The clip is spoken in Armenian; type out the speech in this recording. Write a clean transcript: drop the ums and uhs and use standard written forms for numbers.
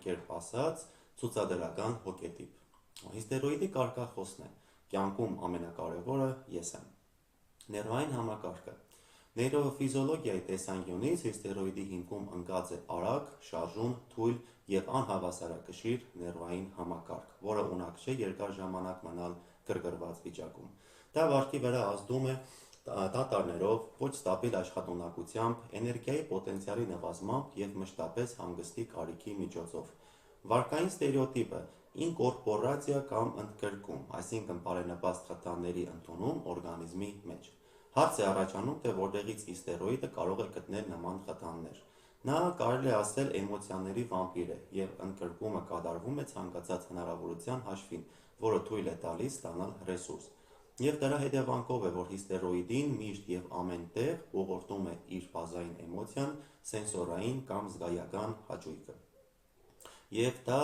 կերպ ասած, ցուցադրական հոգետիպ։ Հիստերոիդի կարգախոսն է. կյանքում ամենակարևորը ես եմ։ Ներվային համակարգը։ Նեյրոֆիզիոլոգիայի տեսանկյունից հիստերոիդի հիմքում ընկած է արագ, շարժուն, թույլ և անհավասարակշիռ ներվային համակարգ, որը ունակ չէ երկար ժամանակ մնալ գրգռված վիճակում։ Դա վարքի վրա ազդում է դատարներով, ոչ ստաբիլ աշխատունակությամբ, էներգիայի պոտենցիալի նվազմամբ և մշտապես հանգստի կարիքի միջոցով։ Վարքային ստերեոտիպը՝ ինկորպորացիա կամ ընդգրկում, այսինքն բարենպաստ խթանների ընդունում օրգանիզմի մեջ։ Հարց է առաջանում, թե որտեղից հիստերոիդը կարող է գտնել նման խթաններ։ Նա, կարելի է ասել, էմոցիաների վամպիր է, և ընդգրկումը կատարվում է ցանկացած հնարավորության հաշվին, որը թույլ է տալիս ստանալ ռեսուրս։ Եվ դրա հետևանքով է, որ հիստերոիդին միշտ և ամեն տեղ ուղղորդում է իր ֆազային էմոցիան, սենսորային կամ զգայական հաճույքը։ Եվ դա